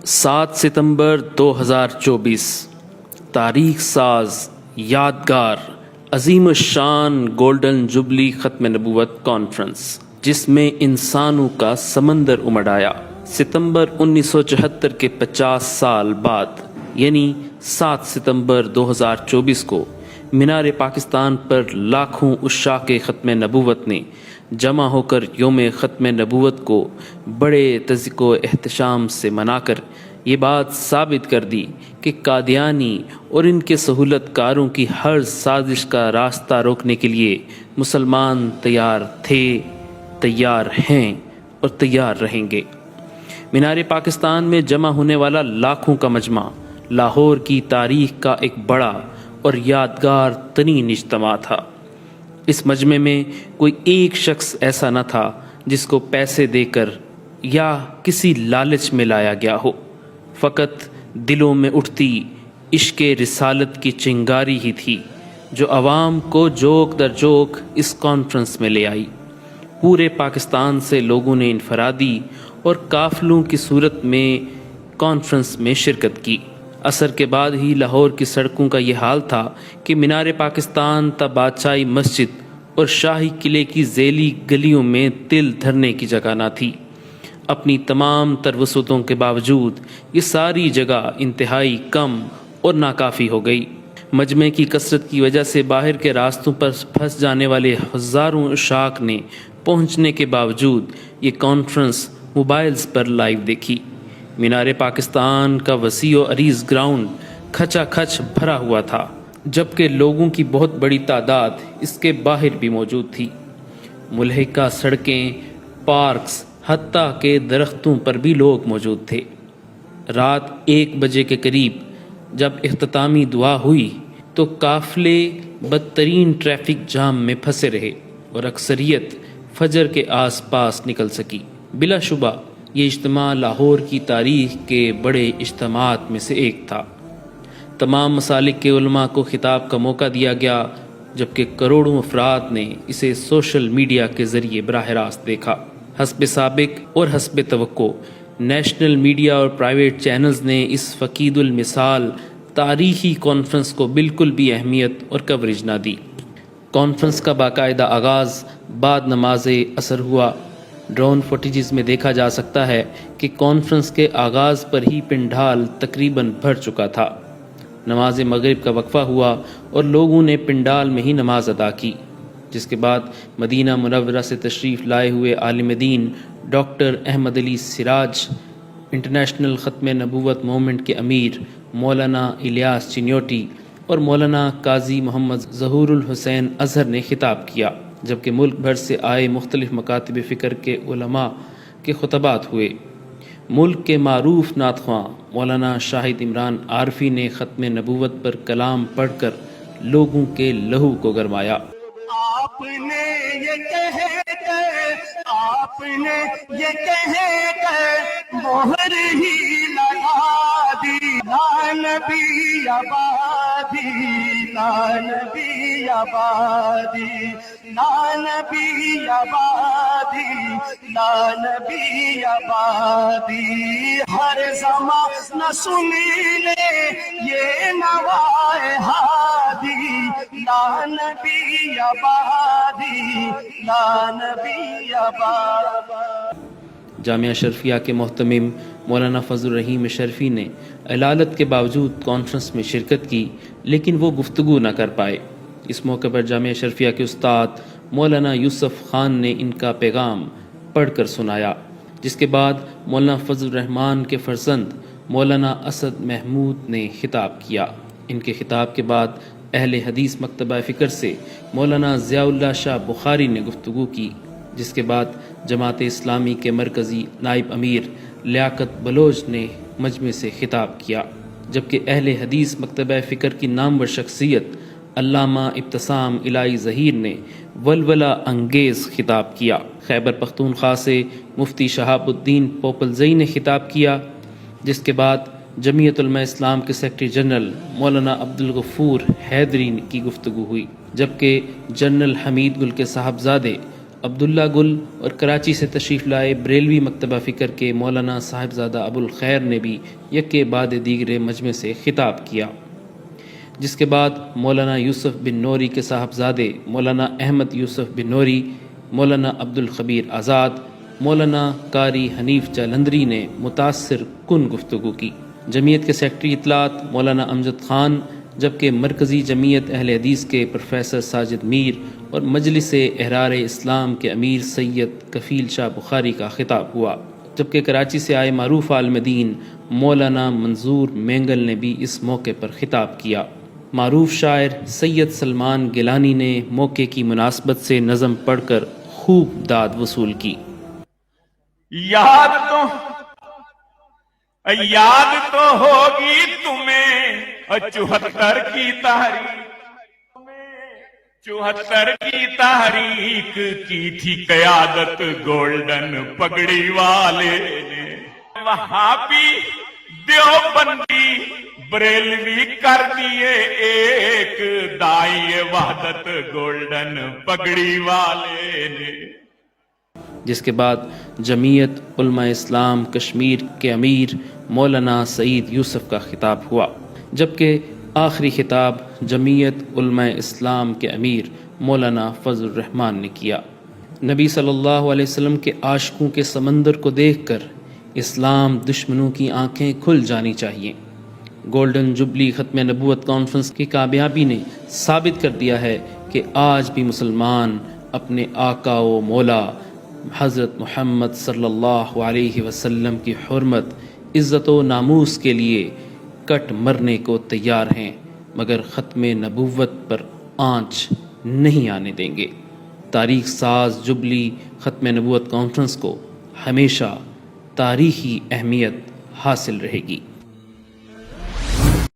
7 ستمبر 2024 تاریخ ساز یادگار عظیم الشان گولڈن جوبلی ختم نبوت کانفرنس جس میں انسانوں کا سمندر امڑ آیا۔ ستمبر 1974 کے 50 سال بعد یعنی 7 ستمبر 2024 کو مینار پاکستان پر لاکھوں عشاق ختم نبوت نے جمع ہو کر یوم ختم نبوت کو بڑے تذیق و احتشام سے منا کر یہ بات ثابت کر دی کہ قادیانی اور ان کے سہولت کاروں کی ہر سازش کا راستہ روکنے کے لیے مسلمان تیار تھے، تیار ہیں اور تیار رہیں گے۔ مینار پاکستان میں جمع ہونے والا لاکھوں کا مجمع لاہور کی تاریخ کا ایک بڑا اور یادگار ترین اجتماع تھا۔ اس مجمع میں کوئی ایک شخص ایسا نہ تھا جس کو پیسے دے کر یا کسی لالچ میں لایا گیا ہو، فقط دلوں میں اٹھتی عشق رسالت کی چنگاری ہی تھی جو عوام کو جوک در جوک اس کانفرنس میں لے آئی۔ پورے پاکستان سے لوگوں نے انفرادی اور قافلوں کی صورت میں کانفرنس میں شرکت کی۔ عصر کے بعد ہی لاہور کی سڑکوں کا یہ حال تھا کہ مینار پاکستان تا بادشاہی مسجد اور شاہی قلعے کی ذیلی گلیوں میں تل دھرنے کی جگہ نہ تھی۔ اپنی تمام تر وسعتوں کے باوجود یہ ساری جگہ انتہائی کم اور ناکافی ہو گئی۔ مجمع کی کثرت کی وجہ سے باہر کے راستوں پر پھنس جانے والے ہزاروں عشاق نے پہنچنے کے باوجود یہ کانفرنس موبائلز پر لائیو دیکھی۔ مینار پاکستان کا وسیع و عریض گراؤنڈ کھچا کھچ بھرا ہوا تھا، جبکہ لوگوں کی بہت بڑی تعداد اس کے باہر بھی موجود تھی۔ ملحقہ سڑکیں، پارکس، حتیٰ کہ درختوں پر بھی لوگ موجود تھے۔ رات 1 بجے کے قریب جب اختتامی دعا ہوئی تو قافلے بدترین ٹریفک جام میں پھنسے رہے اور اکثریت فجر کے آس پاس نکل سکی۔ بلا شبہ یہ اجتماع لاہور کی تاریخ کے بڑے اجتماعات میں سے ایک تھا۔ تمام مسالک کے علماء کو خطاب کا موقع دیا گیا، جبکہ کروڑوں افراد نے اسے سوشل میڈیا کے ذریعے براہ راست دیکھا۔ حسب سابق اور حسب توقع نیشنل میڈیا اور پرائیویٹ چینلز نے اس فقید المثال تاریخی کانفرنس کو بالکل بھی اہمیت اور کوریج نہ دی۔ کانفرنس کا باقاعدہ آغاز بعد نماز عصر ہوا۔ ڈرون فوٹیجز میں دیکھا جا سکتا ہے کہ کانفرنس کے آغاز پر ہی پنڈال تقریباً بھر چکا تھا۔ نماز مغرب کا وقفہ ہوا اور لوگوں نے پنڈال میں ہی نماز ادا کی، جس کے بعد مدینہ منورہ سے تشریف لائے ہوئے عالم دین ڈاکٹر احمد علی سراج، انٹرنیشنل ختم نبوت موومنٹ کے امیر مولانا الیاس چنیوٹی اور مولانا قاضی محمد ظہور الحسین اظہر نے خطاب کیا، جبکہ ملک بھر سے آئے مختلف مکاتب فکر کے علماء کے خطبات ہوئے۔ ملک کے معروف نعت خواں مولانا شاہد عمران عارفی نے ختم نبوت پر کلام پڑھ کر لوگوں کے لہو کو گرمایا۔ آپ نے یہ کہہ کر مہر ہی لگا دی، لا نبی آبادی، لا نبی آبادی، لا نبی آبادی، لا نبی آبادی۔ ہر زمانہ سنی لے یہ نوائے ہادی، لا نبی آبادی، لا نبی آبادی۔ جامعہ اشرفیہ کے محتمم مولانا فضل الرحیم اشرفی نے علالت کے باوجود کانفرنس میں شرکت کی، لیکن وہ گفتگو نہ کر پائے۔ اس موقع پر جامعہ اشرفیہ کے استاد مولانا یوسف خان نے ان کا پیغام پڑھ کر سنایا، جس کے بعد مولانا فضل الرحمان کے فرزند مولانا اسد محمود نے خطاب کیا۔ ان کے خطاب کے بعد اہل حدیث مکتبہ فکر سے مولانا ضیاء اللہ شاہ بخاری نے گفتگو کی، جس کے بعد جماعت اسلامی کے مرکزی نائب امیر لیاقت بلوچ نے مجمع سے خطاب کیا، جبکہ اہل حدیث مکتبہ فکر کی نامور شخصیت علامہ ابتسام الہی ظہیر نے ولولہ انگیز خطاب کیا۔ خیبر پختونخوا سے مفتی شہاب الدین پوپلزئی نے خطاب کیا، جس کے بعد جمعیت علماء اسلام کے سیکرٹری جنرل مولانا عبدالغفور حیدری کی گفتگو ہوئی، جبکہ جنرل حمید گل کے صاحبزادے عبداللہ گل اور کراچی سے تشریف لائے بریلوی مکتبہ فکر کے مولانا صاحبزادہ ابو الخیر نے بھی یکے بعد دیگر مجمع سے خطاب کیا، جس کے بعد مولانا یوسف بن نوری کے صاحبزادے مولانا احمد یوسف بن نوری، مولانا عبد الخبیر آزاد، مولانا قاری حنیف جالندری نے متاثر کن گفتگو کی۔ جمعیت کے سیکرٹری اطلاعات مولانا امجد خان، جبکہ مرکزی جمعیت اہل حدیث کے پروفیسر ساجد میر اور مجلس احرار اسلام کے امیر سید کفیل شاہ بخاری کا خطاب ہوا، جبکہ کراچی سے آئے معروف عالم دین مولانا منظور مینگل نے بھی اس موقع پر خطاب کیا۔ معروف شاعر سید سلمان گیلانی نے موقع کی مناسبت سے نظم پڑھ کر خوب داد وصول کی۔ یاد تو ہوگی تمہیں 74 کی تحریک، 74 کی تحریک کی تھی قیادت گولڈن پگڑی والے نے، وہاں بھی دیوبندی بریلوی کر دیے ایک، دائی وحدت گولڈن پگڑی والے نے۔ جس کے بعد جمعیت علماء اسلام کشمیر کے امیر مولانا سعید یوسف کا خطاب ہوا، جبکہ آخری خطاب جمعیت علماء اسلام کے امیر مولانا فضل الرحمان نے کیا۔ نبی صلی اللہ علیہ وسلم کے عاشقوں کے سمندر کو دیکھ کر اسلام دشمنوں کی آنکھیں کھل جانی چاہیے۔ گولڈن جبلی ختم نبوت کانفرنس کی کامیابی نے ثابت کر دیا ہے کہ آج بھی مسلمان اپنے آقا و مولا حضرت محمد صلی اللہ علیہ وسلم کی حرمت، عزت و ناموس کے لیے کٹ مرنے کو تیار ہیں، مگر ختم نبوت پر آنچ نہیں آنے دیں گے۔ تاریخ ساز جبلی ختم نبوت کانفرنس کو ہمیشہ تاریخی اہمیت حاصل رہے گی۔